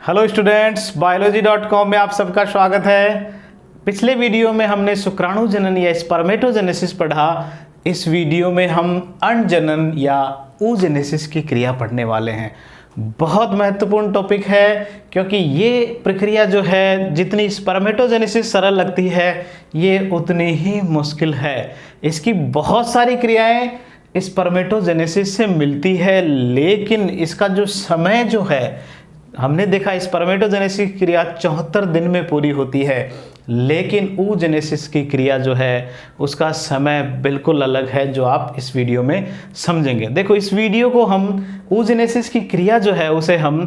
Hello students, biology.com में आप सबका स्वागत है। पिछले वीडियो में हमने शुक्राणु जनन या स्पर्मेटोजेनेसिस पढ़ा। इस वीडियो में हम अंडजनन या oogenesis की क्रिया पढ़ने वाले हैं। बहुत महत्वपूर्ण टॉपिक है क्योंकि ये प्रक्रिया जो है, जितनी स्पर्मेटोजेनेसिस सरल लगती है, ये उतनी ही मुश्किल है। इसकी बहुत सारी क्रियाएं स्पर्मेटोजेनेसिस से मिलती है, लेकिन इसका जो समय जो है, हमने देखा स्पर्मेटोजेनेसिस की क्रिया 74 दिन में पूरी होती है, लेकिन oogenesis की क्रिया जो है उसका समय बिल्कुल अलग है, जो आप इस वीडियो में समझेंगे। देखो, इस वीडियो को हम oogenesis की क्रिया जो है उसे हम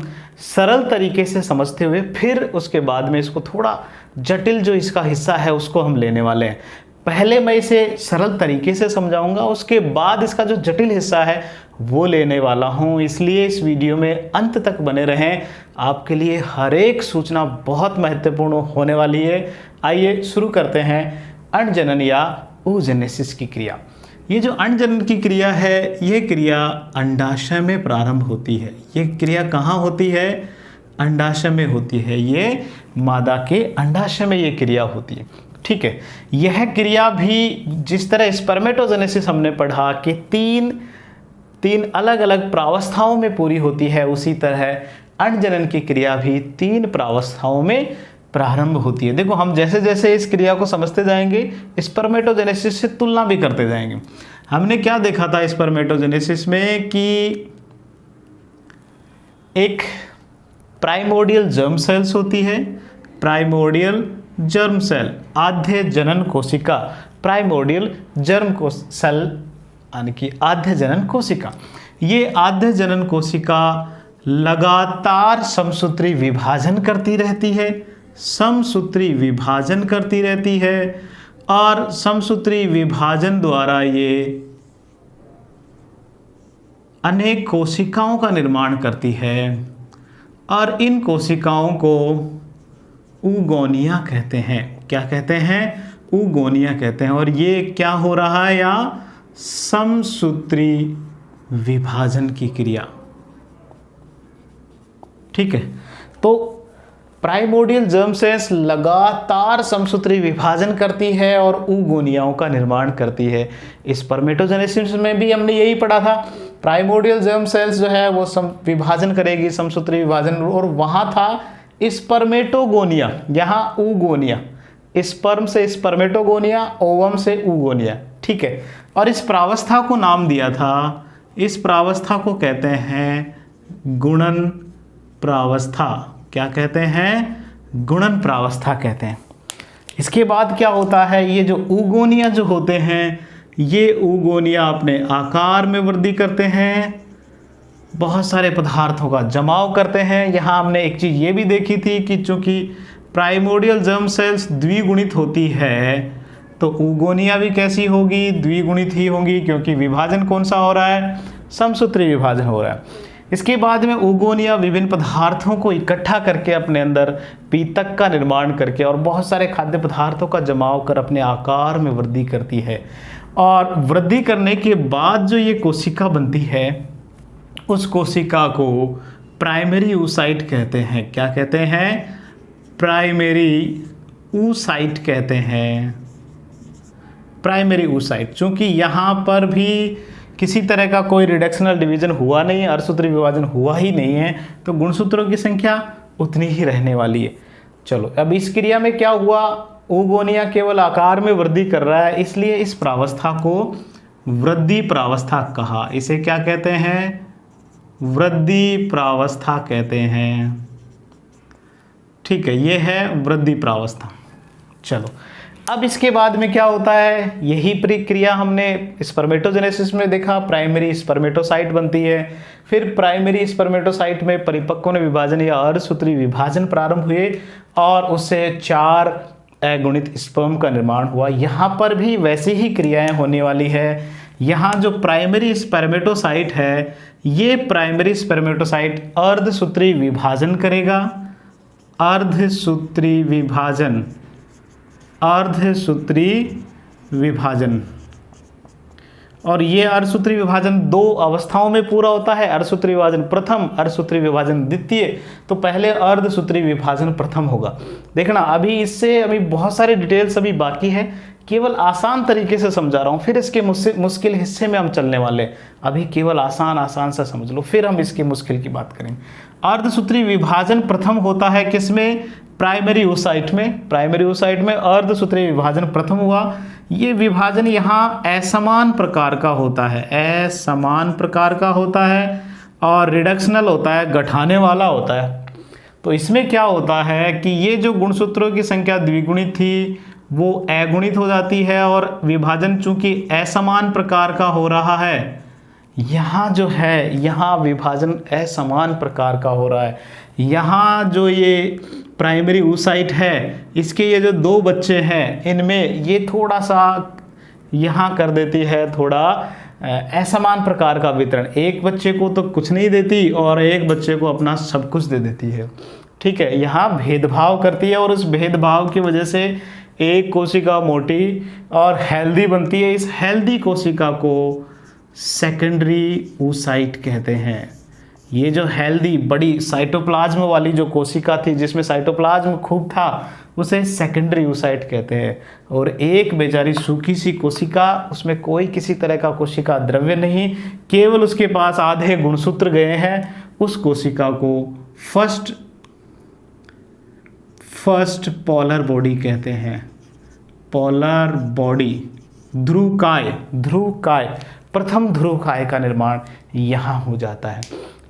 सरल तरीके से समझते हुए फिर उसके बाद में इसको थोड़ा जटिल जो इसका हिस्सा है उसको हम लेने वाले हैं। पहले मैं इसे सरल तरीके से समझाऊंगा, उसके बाद इसका जो जटिल हिस्सा है वो लेने वाला हूं। इसलिए इस वीडियो में अंत तक बने रहें, आपके लिए हर एक सूचना बहुत महत्वपूर्ण होने वाली है। आइए शुरू करते हैं अंडजनन या oogenesis की क्रिया। ये जो अंडजनन की क्रिया है, ये क्रिया अंडाशय में प्रारंभ होती है। ये क्रिया कहाँ होती है? अंडाशय में होती है। ये मादा के अंडाशय में ये क्रिया होती है। ठीक है, यह क्रिया भी जिस तरह स्पर्मेटोजेनेसिस हमने पढ़ा कि तीन अलग अलग प्रावस्थाओं में पूरी होती है, उसी तरह अंडजनन की क्रिया भी 3 प्रावस्थाओं में प्रारंभ होती है। देखो, हम जैसे जैसे इस क्रिया को समझते जाएंगे, स्पर्मेटोजेनेसिस से तुलना भी करते जाएंगे। हमने क्या देखा था स्पर्मेटोजेनेसिस में कि एक प्राइमोर्डियल जर्म सेल्स होती है, प्राइमोर्डियल जर्म सेल, आद्य जनन कोशिका, प्राइमोर्डियल जर्म सेल यानी कि आद्य जनन कोशिका। ये आद्य जनन कोशिका लगातार समसूत्री विभाजन करती रहती है, समसूत्री विभाजन करती रहती है, और समसूत्री विभाजन द्वारा ये अनेक कोशिकाओं का निर्माण करती है, और इन कोशिकाओं को ऊगोनिया कहते हैं। क्या कहते हैं? ऊगोनिया कहते हैं। और ये क्या हो रहा है? या समसूत्री विभाजन की क्रिया। ठीक है, तो प्राइमोर्डियल जर्म सेल्स लगातार समसूत्री विभाजन करती है और ऊगोनियाओं का निर्माण करती है। स्पर्मेटोजेनेसिस में भी हमने यही पढ़ा था, प्राइमोर्डियल जर्म सेल्स जो है वो विभाजन करेगी, समसूत्री विभाजन, और वहां था स्पर्मेटोगोनिया, यहाँ ऊगोनिया। स्पर्म से स्पर्मेटोगोनिया, ओवम से ऊगोनिया। ठीक है, और इस प्रावस्था को नाम दिया था, इस प्रावस्था को कहते हैं गुणन प्रावस्था। क्या कहते हैं? गुणन प्रावस्था कहते हैं। इसके बाद क्या होता है? ये जो ऊगोनिया जो होते हैं, ये ऊगोनिया अपने आकार में वृद्धि करते हैं, बहुत सारे पदार्थों का जमाव करते हैं। यहाँ हमने एक चीज़ ये भी देखी थी कि चूँकि प्राइमोर्डियल जर्म सेल्स द्विगुणित होती है, तो ऊगोनिया भी कैसी होगी? द्विगुणित ही होगी, क्योंकि विभाजन कौन सा हो रहा है? समसूत्री विभाजन हो रहा है। इसके बाद में ऊगोनिया विभिन्न पदार्थों को इकट्ठा करके अपने अंदर पीतक का निर्माण करके और बहुत सारे खाद्य पदार्थों का जमाव कर अपने आकार में वृद्धि करती है। और वृद्धि करने के बाद जो ये कोशिका बनती है, उस कोशिका को प्राइमरी oocyte कहते हैं। क्या कहते हैं? प्राइमरी oocyte कहते हैं। प्राइमरी oocyte, चूंकि यहाँ पर भी किसी तरह का कोई रिडक्शनल डिवीजन हुआ नहीं है, अर्धसूत्री विभाजन हुआ ही नहीं है, तो गुणसूत्रों की संख्या उतनी ही रहने वाली है। चलो, अब इस क्रिया में क्या हुआ? ऊगोनिया केवल आकार में वृद्धि कर रहा है, इसलिए इस प्रावस्था को वृद्धि प्रावस्था कहा। इसे क्या कहते हैं? वृद्धि प्रावस्था कहते हैं। ठीक है, ये है वृद्धि प्रावस्था। चलो, अब इसके बाद में क्या होता है? यही प्रक्रिया हमने स्पर्मेटोजेनेसिस में देखा, प्राइमरी स्पर्मेटोसाइट बनती है, फिर प्राइमरी स्पर्मेटोसाइट में परिपक्व विभाजन या अर्धसूत्री विभाजन प्रारंभ हुए और उससे 4 अगुणित स्पर्म का निर्माण हुआ। यहाँ पर भी वैसी ही क्रियाएं होने वाली है। यहाँ जो प्राइमरी स्पर्मेटोसाइट है, ये प्राइमरी स्पर्मेटोसाइट अर्धसूत्री विभाजन करेगा, अर्धसूत्री विभाजन, अर्धसूत्री विभाजन, और ये अर्धसूत्री विभाजन 2 अवस्थाओं में पूरा होता है, अर्धसूत्री विभाजन प्रथम, अर्धसूत्री विभाजन द्वितीय। तो पहले अर्धसूत्री विभाजन प्रथम होगा। देखना अभी इससे अभी बहुत सारे डिटेल्स अभी बाकी है, केवल आसान तरीके से समझा रहा हूँ, फिर इसके मुश्किल हिस्से में हम चलने वाले। अभी केवल आसान सा समझ लो, फिर हम इसकी मुश्किल की बात करेंगे। अर्धसूत्री विभाजन प्रथम होता है किसमें? प्राइमरी oocyte में। प्राइमरी oocyte में अर्धसूत्री विभाजन प्रथम हुआ। ये विभाजन यहाँ असमान प्रकार का होता है, असमान प्रकार का होता है और रिडक्शनल होता है, गठाने वाला होता है। तो इसमें क्या होता है कि ये जो गुणसूत्रों की संख्या द्विगुणित थी वो अगुणित हो जाती है, और विभाजन चूंकि असमान प्रकार का हो रहा है, यहाँ जो है यहाँ विभाजन असमान प्रकार का हो रहा है। यहाँ जो ये प्राइमरी oocyte है, इसके ये जो 2 बच्चे हैं, इनमें ये थोड़ा सा यहाँ कर देती है, थोड़ा असमान प्रकार का वितरण। एक बच्चे को तो कुछ नहीं देती और एक बच्चे को अपना सब कुछ दे देती है। ठीक है, यहाँ भेदभाव करती है, और उस भेदभाव की वजह से एक कोशिका मोटी और हेल्दी बनती है। इस हेल्दी कोशिका को सेकेंडरी oocyte कहते हैं। ये जो हेल्दी बड़ी साइटोप्लाज्म वाली जो कोशिका थी, जिसमें साइटोप्लाज्म खूब था, उसे सेकेंडरी oocyte कहते हैं। और एक बेचारी सूखी सी कोशिका, उसमें कोई किसी तरह का कोशिका द्रव्य नहीं, केवल उसके पास आधे गुणसूत्र गए हैं, उस कोशिका को फर्स्ट पोलर बॉडी कहते हैं। पोलर बॉडी, ध्रुवकाय, प्रथम ध्रुवकाय का निर्माण यहाँ हो जाता है।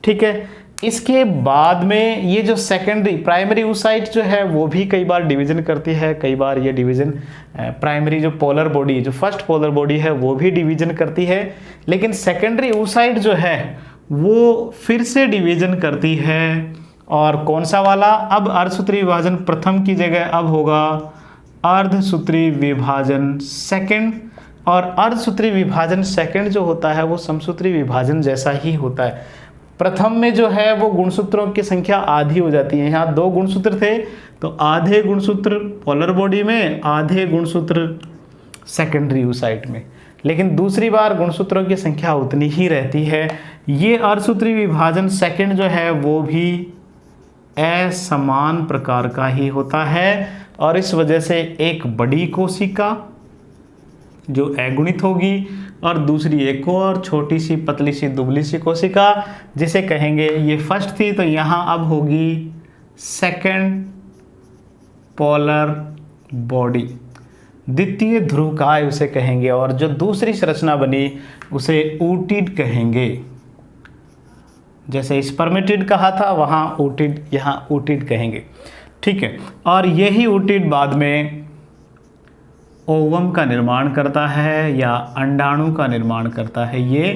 ठीक है, इसके बाद में ये जो सेकेंडरी प्राइमरी oocyte जो है वो भी कई बार डिवीजन करती है, कई बार ये डिवीजन प्राइमरी जो पोलर बॉडी, जो फर्स्ट पोलर बॉडी है वो भी डिवीजन करती है, लेकिन सेकेंडरी oocyte जो है वो फिर से डिवीजन करती है। और कौन सा वाला? अब अर्धसूत्री विभाजन प्रथम की जगह अब होगा अर्धसूत्री विभाजन सेकंड, और अर्धसूत्री विभाजन सेकंड जो होता है वो समसूत्री विभाजन जैसा ही होता है। प्रथम में जो है वो गुणसूत्रों की संख्या आधी हो जाती है। यहाँ 2 गुणसूत्र थे तो आधे गुणसूत्र पोलर बॉडी में, आधे गुणसूत्र सेकेंडरी oocyte में, लेकिन दूसरी बार गुणसूत्रों की संख्या उतनी ही रहती है। ये अर्धसूत्री विभाजन सेकंड जो है वो भी असमान प्रकार का ही होता है, और इस वजह से एक बड़ी कोशिका जो अगुणित होगी और दूसरी एक और छोटी सी पतली सी दुबली सी कोशिका, जिसे कहेंगे ये फर्स्ट थी तो यहाँ अब होगी सेकंड पोलर बॉडी, द्वितीय ध्रुवकाय उसे कहेंगे, और जो दूसरी संरचना बनी उसे ootyte कहेंगे। जैसे स्पर्मेटिड कहा था वहाँ ootyte, यहाँ ootyte कहेंगे। ठीक है, और यही ootyte बाद में ओवम का निर्माण करता है या अंडाणु का निर्माण करता है। ये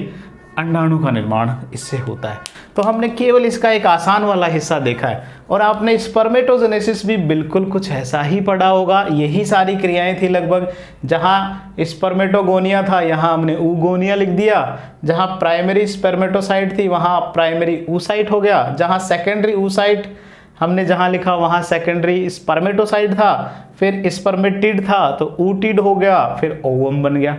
अंडाणु का निर्माण इससे होता है। तो हमने केवल इसका एक आसान वाला हिस्सा देखा है, और आपने स्पर्मेटोजेनेसिस भी बिल्कुल कुछ ऐसा ही पढ़ा होगा। यही सारी क्रियाएं थी लगभग। जहाँ स्पर्मेटोगोनिया था यहाँ हमने oogonia लिख दिया, जहाँ प्राइमरी स्पर्मेटोसाइट थी वहाँ प्राइमरी oocyte हो गया, जहाँ सेकेंडरी oocyte हमने जहाँ लिखा वहाँ सेकेंडरी स्पर्मेटोसाइट था, फिर स्पर्मेटिड था तो ootyte हो गया, फिर ओवम बन गया।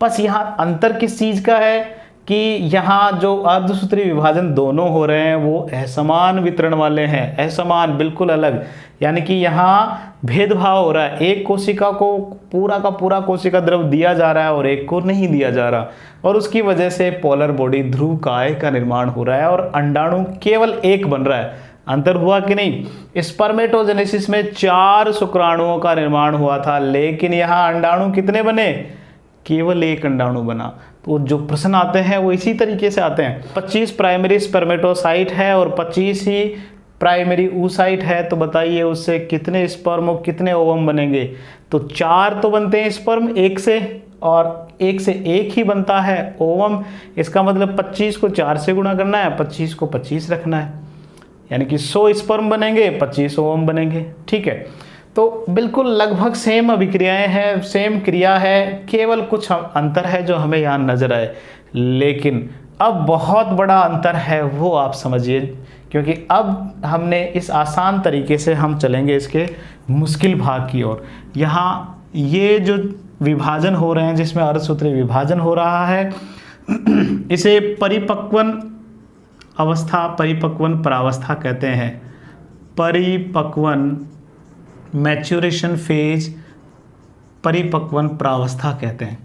बस यहाँ अंतर किस चीज़ का है कि यहाँ जो अर्धसूत्री विभाजन दोनों हो रहे हैं वो असमान वितरण वाले हैं, असमान बिल्कुल अलग, यानी कि यहाँ भेदभाव हो रहा है। एक कोशिका को पूरा का पूरा कोशिका द्रव दिया जा रहा है और एक को नहीं दिया जा रहा, और उसकी वजह से पोलर बॉडी ध्रुवकाय का निर्माण हो रहा है और अंडाणु केवल एक बन रहा है। अंतर हुआ कि नहीं? स्पर्मेटोजेनेसिस में 4 शुक्राणुओं का निर्माण हुआ था, लेकिन यहाँ अंडाणु कितने बने? केवल 1 अंडाणु बना। तो जो प्रश्न आते हैं वो इसी तरीके से आते हैं। 25 प्राइमरी स्पर्मेटोसाइट है और 25 ही प्राइमरी oocyte है, तो बताइए उससे कितने स्पर्म और कितने ओवम बनेंगे? तो 4 तो बनते हैं स्पर्म 1 से, और 1 से 1 ही बनता है ओवम। इसका मतलब 25 को 4 से गुणा करना है, 25 को 25 रखना है, यानी कि 100 स्पर्म बनेंगे, 25 ओवम बनेंगे। ठीक है, तो बिल्कुल लगभग सेम अभिक्रियाएं हैं, सेम क्रिया है, केवल कुछ अंतर है जो हमें यहाँ नजर आए। लेकिन अब बहुत बड़ा अंतर है वो आप समझिए, क्योंकि अब हमने इस आसान तरीके से हम चलेंगे इसके मुश्किल भाग की ओर। यहाँ ये जो विभाजन हो रहे हैं जिसमें अर्धसूत्रीय विभाजन हो रहा है इसे परिपक्वन अवस्था, परिपक्वन प्रावस्था कहते हैं। परिपक्वन मैच्योरेशन फेज, परिपक्वन प्रावस्था कहते हैं।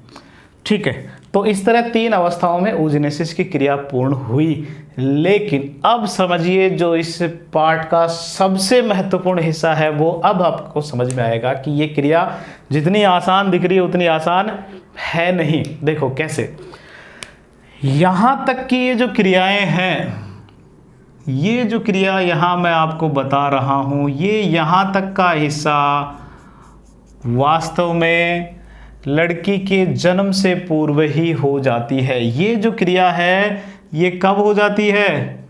ठीक है, तो इस तरह 3 अवस्थाओं में oogenesis की क्रिया पूर्ण हुई। लेकिन अब समझिए जो इस पार्ट का सबसे महत्वपूर्ण हिस्सा है वो अब आपको समझ में आएगा कि ये क्रिया जितनी आसान दिख रही है उतनी आसान है नहीं। देखो कैसे, यहां तक की ये जो क्रियाएं हैं, ये जो क्रिया यहां मैं आपको बता रहा हूं, ये यहां तक का हिस्सा वास्तव में लड़की के जन्म से पूर्व ही हो जाती है। ये जो क्रिया है ये कब हो जाती है?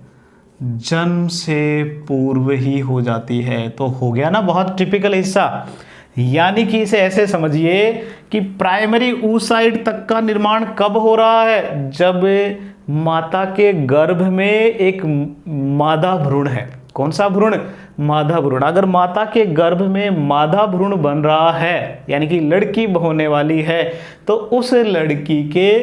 जन्म से पूर्व ही हो जाती है। तो हो गया ना बहुत टिपिकल हिस्सा। यानी कि इसे ऐसे समझिए कि प्राइमरी oocyte तक का निर्माण कब हो रहा है? जब माता के गर्भ में एक मादा भ्रूण है। कौन सा भ्रूण? मादा भ्रूण। अगर माता के गर्भ में मादा भ्रूण बन रहा है यानी कि लड़की होने वाली है, तो उस लड़की के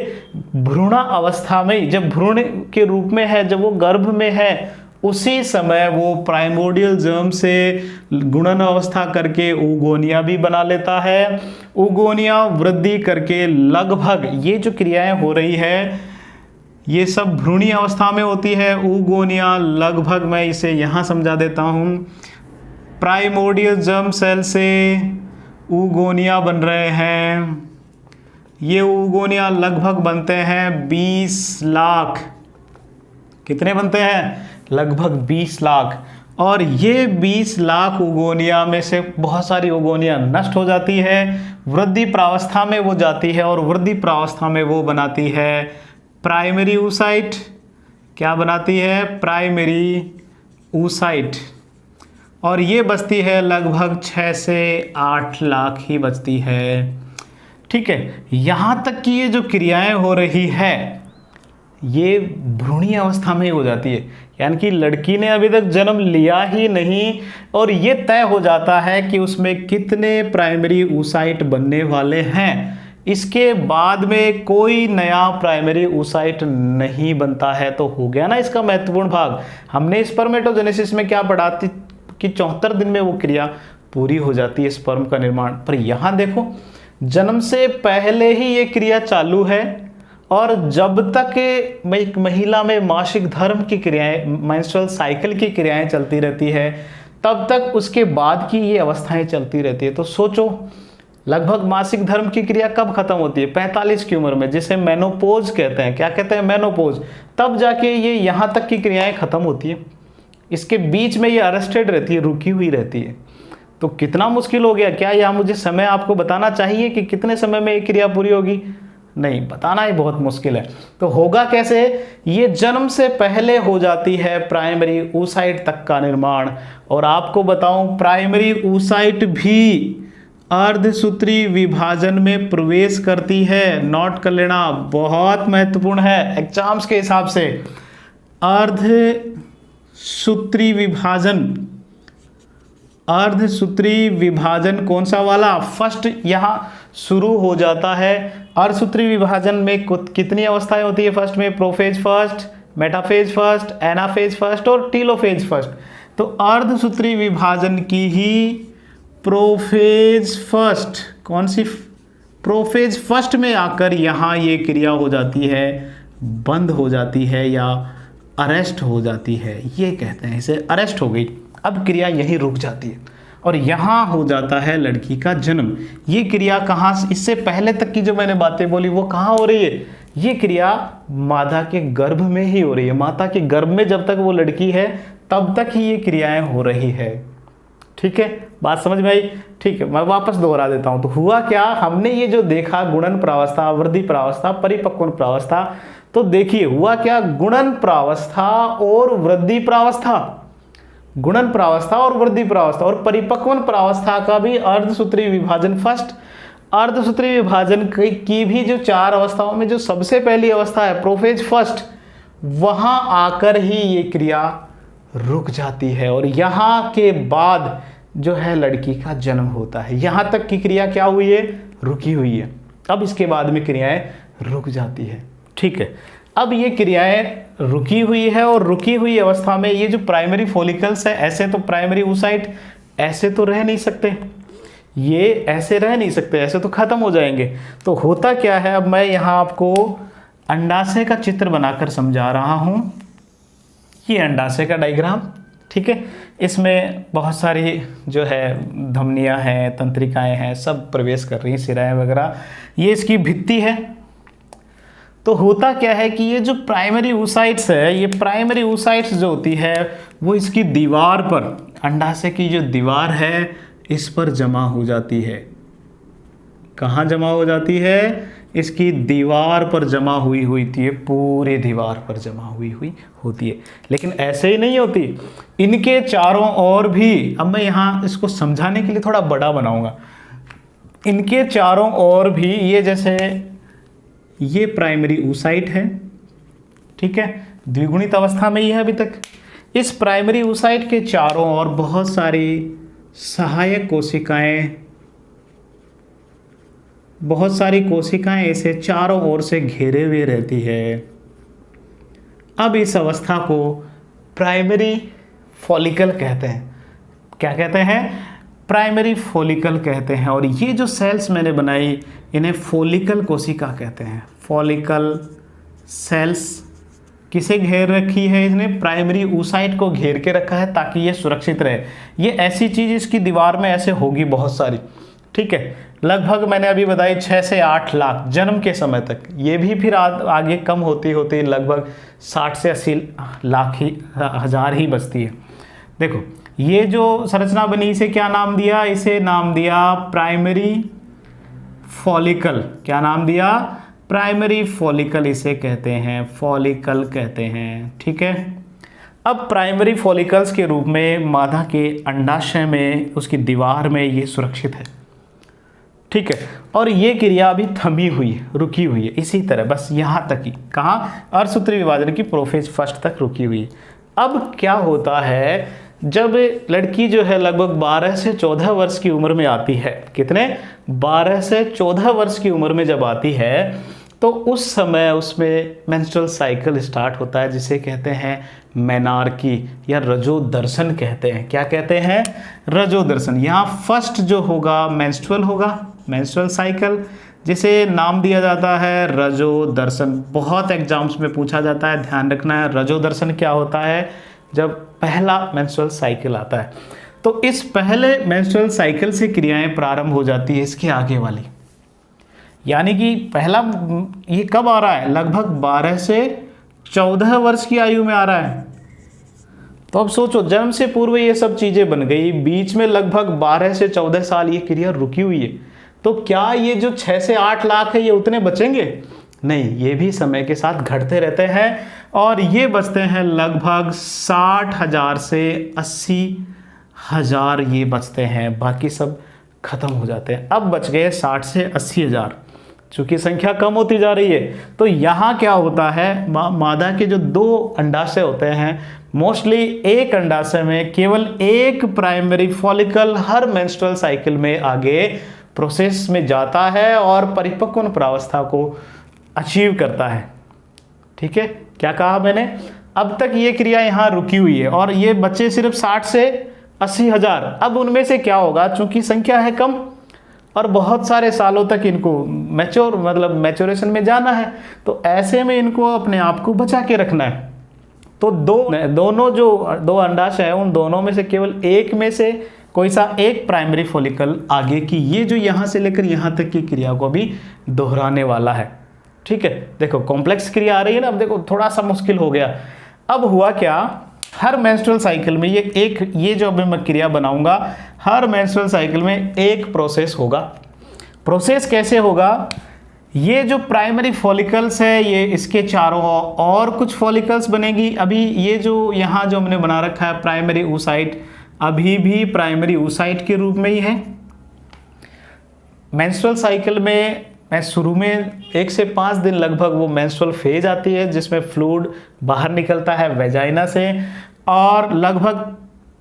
भ्रूणा अवस्था में, जब भ्रूण के रूप में है, जब वो गर्भ में है, उसी समय वो प्राइमोर्डियल जर्म से गुणन अवस्था करके oogonia भी बना लेता है। oogonia वृद्धि करके लगभग ये जो क्रियाएं हो रही है ये सब भ्रूणीय अवस्था में होती है। oogonia लगभग, मैं इसे यहाँ समझा देता हूँ, प्राइमोर्डियल जर्म सेल से oogonia बन रहे हैं। ये oogonia लगभग बनते हैं 20 लाख। कितने बनते हैं? लगभग 20 लाख। और ये 20 लाख oogonia में से बहुत सारी oogonia नष्ट हो जाती है, वृद्धि प्रावस्था में वो जाती है और वृद्धि प्रावस्था में वो बनाती है प्राइमरी oocyte। क्या बनाती है? Primary oocyte। और ये बचती है लगभग 6 से 8 लाख ही बचती है। ठीक है, यहाँ तक कि ये जो क्रियाएं हो रही है ये भ्रूणीय अवस्था में हो जाती है। यानी कि लड़की ने अभी तक जन्म लिया ही नहीं और ये तय हो जाता है कि उसमें कितने प्राइमरी oocyte बनने वाले हैं। इसके बाद में कोई नया प्राइमरी oocyte नहीं बनता है। तो हो गया ना इसका महत्वपूर्ण भाग। हमने स्पर्मेटोजेनेसिस में क्या पढ़ा थी कि 74 दिन में वो क्रिया पूरी हो जाती है स्पर्म का निर्माण। पर यहाँ देखो, जन्म से पहले ही ये क्रिया चालू है और जब तक महिला में मासिक धर्म की क्रियाएं, मेंस्ट्रुअल साइकिल की क्रियाएं चलती रहती है, तब तक उसके बाद की ये अवस्थाएं चलती रहती है। तो सोचो, लगभग मासिक धर्म की क्रिया कब खत्म होती है? 45 की उम्र में, जिसे मेनोपोज कहते हैं। क्या कहते हैं? मेनोपोज। तब जाके ये यहाँ तक की क्रियाएं खत्म होती है। इसके बीच में ये अरेस्टेड रहती है, रुकी हुई रहती है। तो कितना मुश्किल हो गया। क्या यहाँ मुझे समय आपको बताना चाहिए कि कितने समय में ये क्रिया पूरी होगी? नहीं, बताना ही बहुत मुश्किल है। तो होगा कैसे? ये जन्म से पहले हो जाती है प्राइमरी oocyte तक का निर्माण। और आपको बताऊं, प्राइमरी oocyte भी अर्धसूत्री विभाजन में प्रवेश करती है। नोट कर लेना, बहुत महत्वपूर्ण है एग्जाम्स के हिसाब से। अर्धसूत्री विभाजन, अर्धसूत्री विभाजन कौन सा वाला? फर्स्ट यहाँ शुरू हो जाता है। अर्धसूत्री विभाजन में कितनी अवस्थाएं होती है? फर्स्ट में prophase first, metaphase first, anaphase first और टीलोफेज फर्स्ट। तो अर्धसूत्री विभाजन की ही प्रोफेज फर्स्ट, कौन सी? प्रोफेज फर्स्ट में आकर यहाँ ये क्रिया हो जाती है, बंद हो जाती है या अरेस्ट हो जाती है। ये कहते हैं इसे अरेस्ट हो गई, अब क्रिया यहीं रुक जाती है और यहाँ हो जाता है लड़की का जन्म। ये क्रिया कहाँ, इससे पहले तक की जो मैंने बातें बोली वो कहाँ हो रही है? ये क्रिया मादा के गर्भ में ही हो रही है। माता के गर्भ में जब तक वो लड़की है तब तक ही ये क्रियाएं हो रही है। ठीक है, बात समझ में आई? ठीक है, मैं वापस दोहरा देता हूं। तो हुआ क्या, हमने ये जो देखा गुणन प्रावस्था, वृद्धि प्रावस्था, परिपक्वन प्रावस्था, तो देखिए हुआ क्या, गुणन प्रावस्था और वृद्धि प्रावस्था, गुणन प्रावस्था और वृद्धि प्रावस्था और परिपक्वन प्रावस्था का भी अर्धसूत्री विभाजन फर्स्ट, अर्धसूत्री विभाजन की भी जो 4 अवस्थाओं में जो सबसे पहली अवस्था है प्रोफेज फर्स्ट, वहां आकर ही ये क्रिया रुक जाती है और यहाँ के बाद जो है लड़की का जन्म होता है। यहाँ तक की क्रिया क्या हुई है, रुकी हुई है। अब इसके बाद में क्रियाएं रुक जाती है। ठीक है, अब ये क्रियाएं रुकी हुई है और रुकी हुई अवस्था में ये जो प्राइमरी फॉलिकल्स है, ऐसे तो प्राइमरी oocyte ऐसे तो रह नहीं सकते, ये ऐसे रह नहीं सकते, ऐसे तो खत्म हो जाएंगे। तो होता क्या है, अब मैं यहाँ आपको अंडाशय का चित्र बनाकर समझा रहा हूँ। ये अंडाशय का डायग्राम, ठीक है। इसमें बहुत सारी जो है धमनियाँ हैं, तंत्रिकाएं हैं, सब प्रवेश कर रही हैं, सिराएं वगैरह। ये इसकी भित्ति है। तो होता क्या है कि ये जो प्राइमरी oocytes है, ये प्राइमरी oocytes जो होती है वो इसकी दीवार पर, अंडाशय की जो दीवार है इस पर जमा हो जाती है। कहाँ जमा हो जाती है, इसकी दीवार पर जमा हुई होती है, पूरे दीवार पर जमा हुई होती है। लेकिन ऐसे ही नहीं होती, इनके चारों ओर भी, अब मैं यहाँ इसको समझाने के लिए थोड़ा बड़ा बनाऊंगा, इनके चारों ओर भी ये जैसे ये प्राइमरी oocyte है, ठीक है, द्विगुणित अवस्था में ही है अभी तक। इस प्राइमरी oocyte के चारों ओर बहुत सारी सहायक कोशिकाएं, बहुत सारी कोशिकाएं इसे चारों ओर से घेरे हुए रहती है। अब इस अवस्था को प्राइमरी फॉलिकल कहते हैं। क्या कहते हैं, प्राइमरी फॉलिकल कहते हैं। और ये जो सेल्स मैंने बनाई इन्हें फॉलिकल कोशिका कहते हैं। फॉलिकल सेल्स किसे घेर रखी है, इसने प्राइमरी oocyte को घेर के रखा है ताकि ये सुरक्षित रहे। ये ऐसी चीज इसकी दीवार में ऐसे होगी बहुत सारी, ठीक है। लगभग मैंने अभी बताई 6 से 8 लाख जन्म के समय तक, ये भी फिर आगे कम होती होती लगभग 60 से 80 लाख ही, हजार ही बचती है। देखो ये जो संरचना बनी, इसे क्या नाम दिया, इसे नाम दिया प्राइमरी फॉलिकल। क्या नाम दिया, प्राइमरी फॉलिकल इसे कहते हैं, फॉलिकल कहते हैं, ठीक है। अब प्राइमरी फॉलिकल्स के रूप में मादा के अंडाशय में, उसकी दीवार में ये सुरक्षित है, ठीक है। और ये क्रिया अभी थमी हुई है, रुकी हुई है इसी तरह, बस यहाँ तक ही। कहाँ, अर्धसूत्री विभाजन की प्रोफेज फर्स्ट तक रुकी हुई है। अब क्या होता है, जब लड़की जो है लगभग 12 से 14 वर्ष की उम्र में आती है, कितने, 12 से 14 वर्ष की उम्र में जब आती है, तो उस समय उसमें मेंस्ट्रुअल साइकिल स्टार्ट होता है, जिसे कहते हैं मेनार्की या रजोदर्शन कहते हैं। क्या कहते हैं, रजोदर्शन। यहाँ फर्स्ट जो होगा मेंस्ट्रुअल होगा, मेंस्ट्रुअल साइकिल, जिसे नाम दिया जाता है रजोदर्शन। बहुत एग्जाम्स में पूछा जाता है, ध्यान रखना है। रजोदर्शन क्या होता है, जब पहला मेंस्ट्रुअल साइकिल आता है। तो इस पहले मेंस्ट्रुअल साइकिल से क्रियाएं प्रारंभ हो जाती है इसके आगे वाली, यानी कि पहला ये कब आ रहा है, लगभग 12 से 14 वर्ष की आयु में आ रहा है। तो अब सोचो, जन्म से पूर्व ये सब चीजें बन गई, बीच में लगभग 12 से 14 साल ये क्रिया रुकी हुई है। तो क्या ये जो 6 से 8 लाख है ये उतने बचेंगे, नहीं, ये भी समय के साथ घटते रहते हैं और ये बचते हैं लगभग 60,000 से 80,000 ये बचते हैं, बाकी सब खत्म हो जाते हैं। अब बच गए 60 से 80,000, चूंकि संख्या कम होती जा रही है। तो यहाँ क्या होता है, मादा के जो 2 अंडाशय होते हैं, मोस्टली एक अंडाशय में केवल एक प्राइमरी फॉलिकल हर मेंस्ट्रुअल साइकिल में आगे प्रोसेस में जाता है और परिपक्व प्रावस्था को अचीव करता है, ठीक है। क्या कहा मैंने, अब तक ये क्रिया यहाँ रुकी हुई है और ये बच्चे सिर्फ 60 से 80,000। अब उनमें से क्या होगा, चूंकि संख्या है कम और बहुत सारे सालों तक इनको मैच्योरेशन में जाना है, तो ऐसे में इनको अपने आप को बचा के रखना है। तो दोनों जो 2 अंडाशय है, उन दोनों में से केवल एक में से कोई सा एक प्राइमरी फॉलिकल आगे की, ये जो यहाँ से लेकर यहाँ तक की क्रिया को भी दोहराने वाला है, ठीक है। देखो कॉम्प्लेक्स क्रिया आ रही है ना, अब देखो थोड़ा सा मुश्किल हो गया। अब हुआ क्या, हर मेंस्ट्रुअल साइकिल में ये जो अभी मैं क्रिया बनाऊंगा, हर मेंस्ट्रुअल साइकिल में एक प्रोसेस होगा। प्रोसेस कैसे होगा, ये जो प्राइमरी फॉलिकल्स है, ये इसके चारों और कुछ फॉलिकल्स बनेगी। अभी ये जो यहाँ जो हमने बना रखा है प्राइमरी oocyte, अभी भी प्राइमरी oocyte के रूप में ही है। मेंस्ट्रुअल साइकिल में शुरू में 1 से 5 दिन लगभग वो मेंस्ट्रुअल फेज आती है, जिसमें फ्लूइड बाहर निकलता है वेजाइना से, और लगभग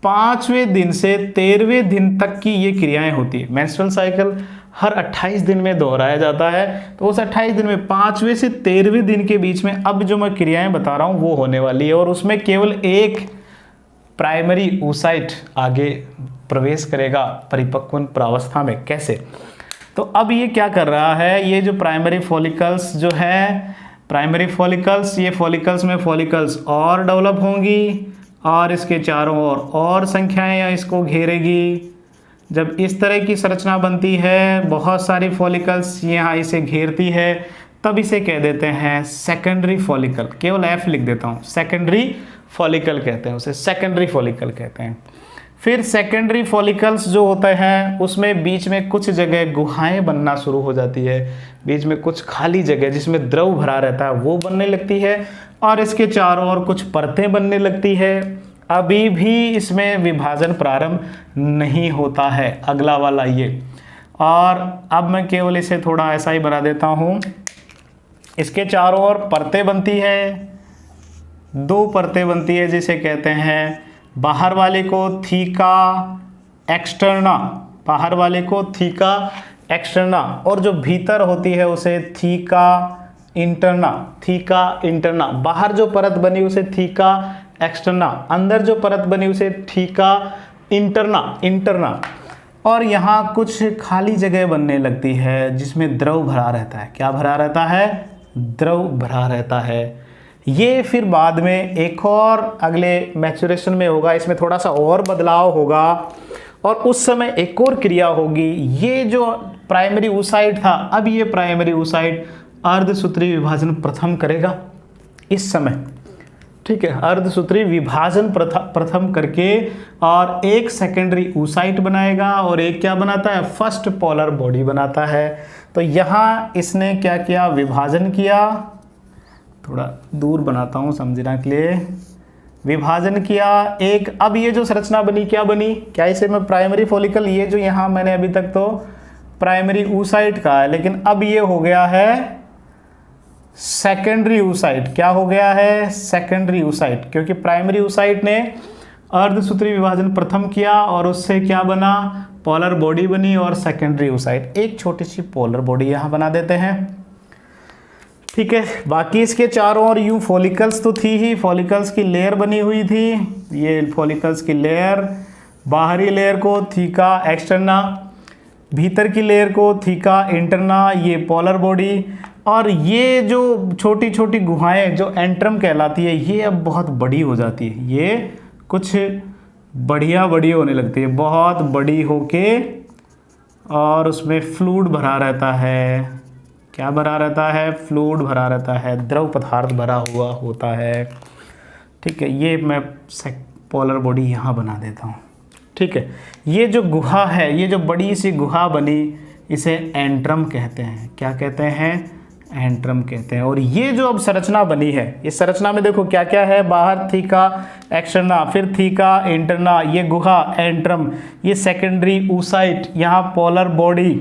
5वें दिन से 13वें दिन तक की ये क्रियाएं होती है। मेंस्ट्रुअल साइकिल हर 28 दिन में दोहराया जाता है, तो उस 28 दिन में 5वें से 13वें दिन के बीच में अब जो मैं क्रियाएं बता रहा हूं वो होने वाली है, और उसमें केवल एक प्राइमरी oocyte आगे प्रवेश करेगा परिपक्व प्रावस्था में। कैसे? तो अब ये क्या कर रहा है, ये जो प्राइमरी फॉलिकल्स जो है, प्राइमरी फॉलिकल्स, ये फॉलिकल्स में फॉलिकल्स और डेवलप होंगी और इसके चारों ओर और संख्याएं इसको घेरेगी। जब इस तरह की संरचना बनती है, बहुत सारी फॉलिकल्स यहाँ इसे घेरती है, तब इसे कह देते हैं सेकेंडरी फॉलिकल। केवल एफ लिख देता हूँ, सेकेंडरी फॉलिकल कहते हैं उसे, सेकेंडरी फॉलिकल कहते हैं। फिर सेकेंडरी फॉलिकल्स जो होते हैं उसमें बीच में कुछ जगह गुहाएं बनना शुरू हो जाती है, बीच में कुछ खाली जगह जिसमें द्रव भरा रहता है वो बनने लगती है, और इसके चारों ओर कुछ परतें बनने लगती है। अभी भी इसमें विभाजन प्रारंभ नहीं होता है, अगला वाला ये। और अब मैं केवल इसे थोड़ा ऐसा ही बना देता हूँ। इसके चारों ओर परतें बनती है, 2 परतें बनती है जिसे कहते हैं, बाहर वाले को थीका एक्सटर्ना, बाहर वाले को थीका एक्सटर्ना, और जो भीतर होती है उसे थीका इंटरना, थीका इंटरना। बाहर जो परत बनी उसे थीका एक्सटर्ना, अंदर जो परत बनी उसे थीका इंटरना, इंटरना। और यहाँ कुछ खाली जगह बनने लगती है जिसमें द्रव भरा रहता है। क्या भरा रहता है? द्रव भरा रहता है। ये फिर बाद में एक और अगले मैचुरेशन में होगा, इसमें थोड़ा सा और बदलाव होगा, और उस समय एक और क्रिया होगी। ये जो प्राइमरी oocyte था, अब ये प्राइमरी oocyte अर्धसूत्री विभाजन प्रथम करेगा इस समय। ठीक है, अर्धसूत्री विभाजन प्रथम करके और एक सेकेंडरी oocyte बनाएगा, और एक क्या बनाता है? फर्स्ट पोलर बॉडी बनाता है। तो यहाँ इसने क्या किया? विभाजन किया, थोड़ा दूर बनाता हूँ समझना के लिए, विभाजन किया एक। अब ये जो संरचना बनी क्या बनी? क्या इसे मैं प्राइमरी फॉलिकल, ये जो यहाँ मैंने अभी तक तो प्राइमरी oocyte कहा है, लेकिन अब ये हो गया है सेकेंडरी oocyte। क्या हो गया है? सेकेंडरी oocyte, क्योंकि प्राइमरी oocyte ने अर्धसूत्री विभाजन प्रथम किया और उससे क्या बना? पोलर बॉडी बनी, और सेकेंडरी oocyte एक छोटी सी पोलर बॉडी यहाँ बना देते हैं। ठीक है, बाकी इसके चारों ओर यूं फॉलिकल्स तो थी ही, फॉलिकल्स की लेयर बनी हुई थी, ये फॉलिकल्स की लेयर, बाहरी लेयर को थीका एक्सटर्ना, भीतर की लेयर को थीका इंटरना, ये पोलर बॉडी। और ये जो छोटी छोटी गुहाएं जो एंट्रम कहलाती है, ये अब बहुत बड़ी हो जाती है, ये कुछ बढ़िया बड़ी होने लगती है, बहुत बड़ी होके, और उसमें फ्लूइड भरा रहता है। क्या भरा रहता है? फ्लूइड भरा रहता है, द्रव पदार्थ भरा हुआ होता है। ठीक है, ये मैं पोलर बॉडी यहाँ बना देता हूँ। ठीक है, ये जो गुहा है, ये जो बड़ी सी गुहा बनी, इसे एंट्रम कहते हैं। क्या कहते हैं? एंट्रम कहते हैं। और ये जो अब संरचना बनी है, इस संरचना में देखो क्या क्या है? बाहर थीका एक्सटर्ना, फिर थीका इंटरना, ये गुहा एंट्रम, ये सेकेंडरी oocyte, यहाँ पोलर बॉडी।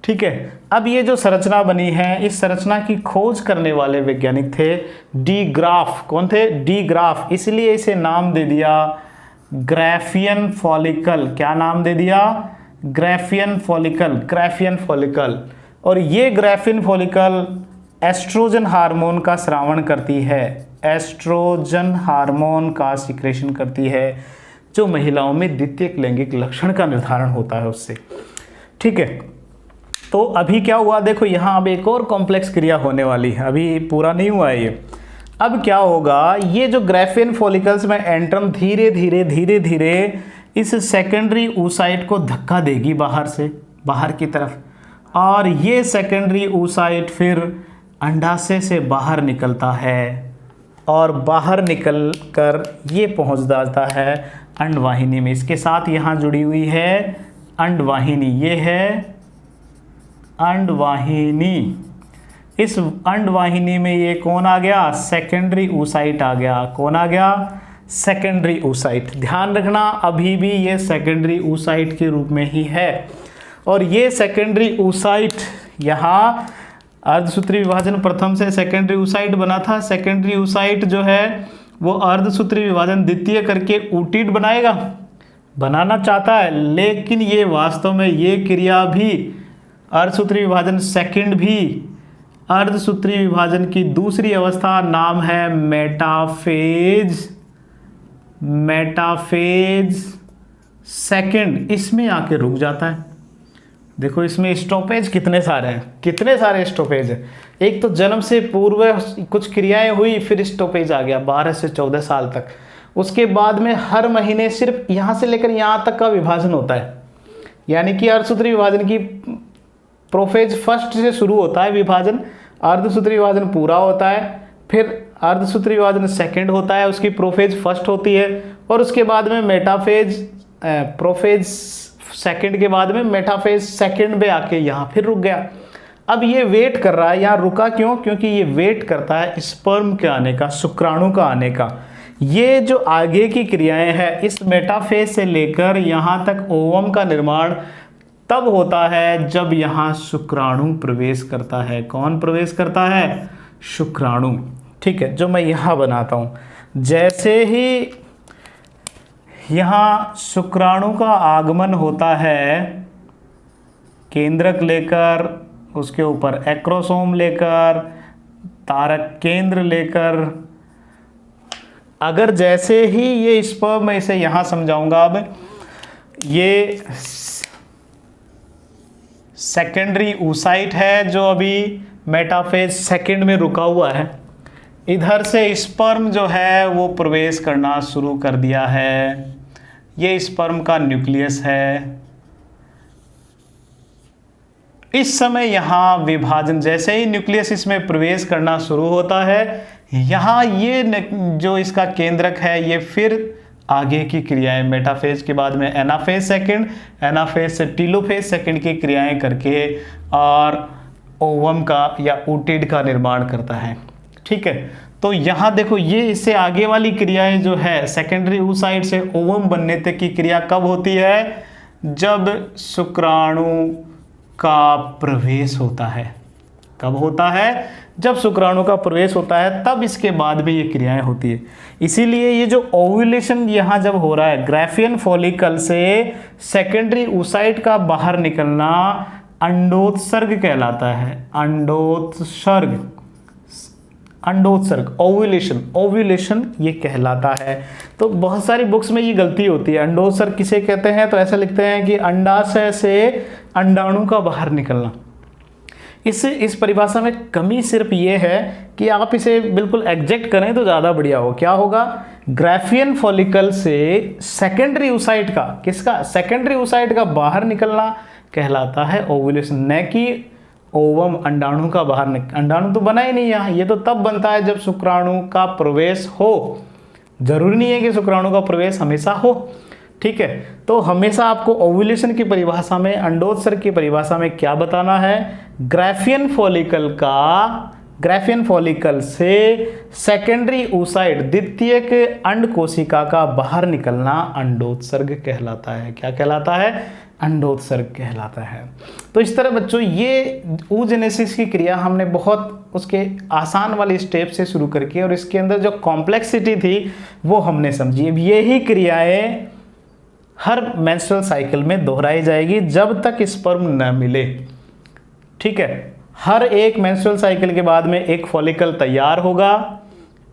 ठीक है, अब ये जो संरचना बनी है, इस संरचना की खोज करने वाले वैज्ञानिक थे डी ग्राफ। कौन थे? D graph. इसलिए इसे नाम दे दिया ग्राफियन फॉलिकल। क्या नाम दे दिया? Graafian follicle, Graafian follicle. और ये ग्राफियन फॉलिकल एस्ट्रोजन हार्मोन का स्रावण करती है, एस्ट्रोजन हार्मोन का सिक्रेशन करती है, जो महिलाओं में द्वितीयक लैंगिक लक्षण का निर्धारण होता है उससे। ठीक है, तो अभी क्या हुआ? देखो यहाँ अब एक और कॉम्प्लेक्स क्रिया होने वाली है, अभी पूरा नहीं हुआ है ये। अब क्या होगा? ये जो ग्राफियन फॉलिकल्स में एंट्रम धीरे धीरे धीरे धीरे इस सेकेंडरी oocyte को धक्का देगी बाहर से, बाहर की तरफ, और ये सेकेंडरी oocyte फिर अंडाशय से बाहर निकलता है, और बाहर निकल कर ये पहुँच जाता है अंडवाहिनी में। इसके साथ यहाँ जुड़ी हुई है अंडवाहिनी, ये है अंडवाहिनी। इस अंडवाहिनी में ये कौन आ गया? सेकेंडरी oocyte आ गया। कौन आ गया? Secondary oocyte। ध्यान रखना, अभी भी ये सेकेंडरी oocyte के रूप में ही है। और ये सेकेंडरी oocyte यहाँ अर्धसूत्री विभाजन प्रथम से सेकेंडरी oocyte बना था। सेकेंडरी oocyte जो है वो अर्धसूत्री विभाजन द्वितीय करके oocyte बनाएगा। बनाना चाहता है, लेकिन ये वास्तव में ये क्रिया भी अर्धसूत्री विभाजन सेकंड भी अर्धसूत्री विभाजन की दूसरी अवस्था, नाम है मेटाफेज। मेटाफेज सेकंड, इसमें आके रुक जाता है। देखो इसमें स्टॉपेज कितने सारे हैं, कितने सारे स्टॉपेज है। एक तो जन्म से पूर्व कुछ क्रियाएं हुई, फिर स्टॉपेज आ गया 12 से 14 साल तक। उसके बाद में हर महीने सिर्फ यहाँ से लेकर यहाँ तक का विभाजन होता है, यानी कि अर्धसूत्री विभाजन की प्रोफेज फर्स्ट से शुरू होता है विभाजन, अर्धसूत्री विभाजन पूरा होता है, फिर अर्धसूत्री विभाजन सेकंड होता है, उसकी प्रोफेज फर्स्ट होती है, और उसके बाद में मेटाफेज प्रोफेज सेकंड के बाद में मेटाफेज सेकंड में आके यहाँ फिर रुक गया। अब ये वेट कर रहा है, यहाँ रुका क्यों? क्योंकि ये वेट करता है स्पर्म के आने का, शुक्राणु का आने का। ये जो आगे की क्रियाएं हैं, इस मेटाफेज से लेकर यहाँ तक ओवम का निर्माण तब होता है जब यहाँ शुक्राणु प्रवेश करता है। कौन प्रवेश करता है? शुक्राणु। ठीक है, जो मैं यहाँ बनाता हूँ, जैसे ही यहाँ शुक्राणु का आगमन होता है, केंद्रक लेकर, उसके ऊपर एक्रोसोम लेकर, तारक केंद्र लेकर, अगर जैसे ही ये स्पर्म, मैं इसे यहाँ समझाऊंगा। अब ये सेकेंडरी oocyte है जो अभी मेटाफेज सेकंड में रुका हुआ है। इधर से स्पर्म जो है वो प्रवेश करना शुरू कर दिया है। ये स्पर्म का न्यूक्लियस है। इस समय यहाँ विभाजन, जैसे ही न्यूक्लियस इसमें प्रवेश करना शुरू होता है, यहाँ ये जो इसका केंद्रक है ये फिर आगे की क्रियाएं, मेटाफेज के बाद में एनाफेज सेकंड, एनाफेज से टीलोफेज सेकंड की क्रियाएं करके और ओवम का या oocyte का निर्माण करता है। ठीक है, तो यहाँ देखो ये इससे आगे वाली क्रियाएं जो है सेकेंडरी oocyte से ओवम बनने तक की क्रिया कब होती है? जब शुक्राणु का प्रवेश होता है। कब होता है? जब शुक्राणु का प्रवेश होता है, तब इसके बाद भी ये क्रियाएं होती है। इसीलिए ये जो ओव्यूलेशन यहाँ जब हो रहा है, ग्राफियन फॉलिकल से सेकेंडरी oocyte का बाहर निकलना अंडोत्सर्ग कहलाता है। अंडोत्सर्ग, अंडोत्सर्ग, ओव्यूलेशन, ओव्यूलेशन ये कहलाता है। तो बहुत सारी बुक्स में ये गलती होती है। अंडोत्सर्ग किसे कहते हैं? तो ऐसा लिखते हैं कि अंडाशय से अंडाणु का बाहर निकलना। इस परिभाषा में कमी सिर्फ ये है कि आप इसे बिल्कुल एग्जैक्ट करें तो ज़्यादा बढ़िया हो। क्या होगा? ग्राफियन फॉलिकल से सेकेंडरी oocyte का, किसका? सेकेंडरी oocyte का बाहर निकलना कहलाता है ओव्यूलेशन, न कि ओवम अंडाणु का बाहर निकल। अंडाणु तो बना ही नहीं यहाँ, ये तो तब बनता है जब शुक्राणु का प्रवेश हो। जरूरी नहीं है कि शुक्राणु का प्रवेश हमेशा हो। ठीक है, तो हमेशा आपको ओव्यूलेशन की परिभाषा में, अंडोत्सर्ग की परिभाषा में क्या बताना है? ग्राफियन फॉलिकल का, ग्राफियन फॉलिकल से सेकेंडरी oocyte, द्वितीयक अंड कोशिका का बाहर निकलना अंडोत्सर्ग कहलाता है। क्या कहलाता है? अंडोत्सर्ग कहलाता है। तो इस तरह बच्चों ये oogenesis की क्रिया हमने बहुत उसके आसान वाली स्टेप से शुरू करके, और इसके अंदर जो कॉम्प्लेक्सिटी थी वो हमने समझी। अब यही क्रियाएं हर मेंस्ट्रुअल साइकिल में दोहराई जाएगी जब तक स्पर्म न मिले। ठीक है, हर एक मेंस्ट्रुअल साइकिल के बाद में एक फॉलिकल तैयार होगा,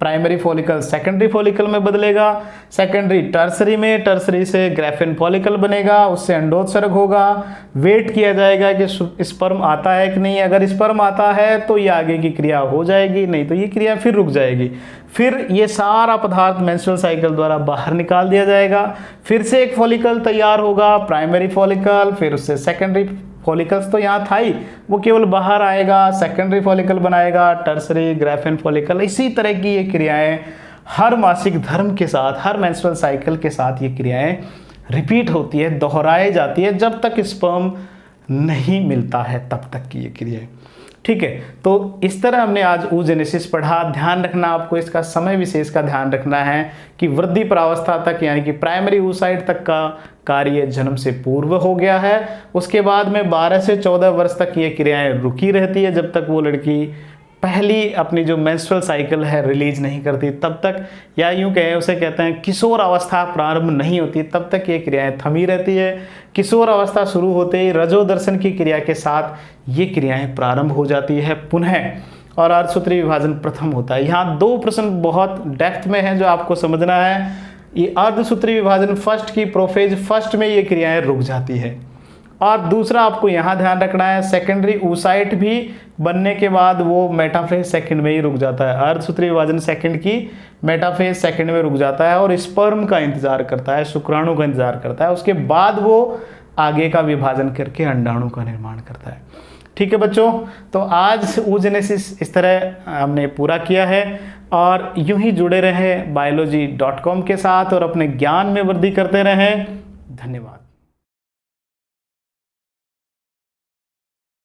प्राइमरी फॉलिकल सेकेंडरी फॉलिकल में बदलेगा, सेकेंडरी टर्सरी में, टर्सरी से ग्राफियन फॉलिकल बनेगा, उससे अंडोत्सर्ग होगा। वेट किया जाएगा कि स्पर्म आता है कि नहीं। अगर स्पर्म आता है तो ये आगे की क्रिया हो जाएगी, नहीं तो ये क्रिया फिर रुक जाएगी। फिर ये सारा पदार्थ मेंस्ट्रुअल साइकिल द्वारा बाहर निकाल दिया जाएगा। फिर से एक फॉलिकल तैयार होगा, प्राइमरी फॉलिकल, फिर उससे सेकेंडरी फॉलिकल्स तो यहाँ था ही, वो केवल बाहर आएगा, सेकेंडरी फॉलिकल बनाएगा, टर्सरी, ग्राफियन फॉलिकल। इसी तरह की ये क्रियाएं हर मासिक धर्म के साथ, हर मेंस्ट्रुअल साइकिल के साथ ये क्रियाएं रिपीट होती है, दोहराई जाती है जब तक स्पर्म नहीं मिलता है, तब तक की ये क्रियाएं। ठीक है, तो इस तरह हमने आज oogenesis पढ़ा। ध्यान रखना आपको, इसका समय विशेष का ध्यान रखना है कि वृद्धि प्रावस्था तक, यानी कि प्राइमरी oocyte तक का कार्य जन्म से पूर्व हो गया है। उसके बाद में 12 से 14 वर्ष तक ये क्रियाएं रुकी रहती है, जब तक वो लड़की पहली अपनी जो मेंस्ट्रुअल साइकिल है रिलीज नहीं करती तब तक, या यूं कहें उसे कहते हैं किशोर अवस्था प्रारंभ नहीं होती तब तक ये क्रियाएं थमी रहती है। किशोर अवस्था शुरू होते ही रजोदर्शन की क्रिया के साथ ये क्रियाएं प्रारंभ हो जाती है पुनः, और अर्धसूत्री विभाजन प्रथम होता है। यहाँ दो प्रश्न बहुत डेप्थ में है जो आपको समझना है। ये अर्धसूत्री विभाजन फर्स्ट की प्रोफेज फर्स्ट में ये क्रियाएं रुक जाती है, और दूसरा आपको यहाँ ध्यान रखना है सेकेंडरी oocyte भी बनने के बाद वो मेटाफेज सेकंड में ही रुक जाता है। अर्धसूत्री विभाजन सेकंड की मेटाफेज सेकंड में रुक जाता है और स्पर्म का इंतजार करता है, शुक्राणु का इंतजार करता है, उसके बाद वो आगे का विभाजन करके अंडाणु का निर्माण करता है। ठीक है बच्चों, तो आज oogenesis इस तरह हमने पूरा किया है, और यूं ही जुड़े रहें biology.com के साथ और अपने ज्ञान में वृद्धि करते रहें। धन्यवाद।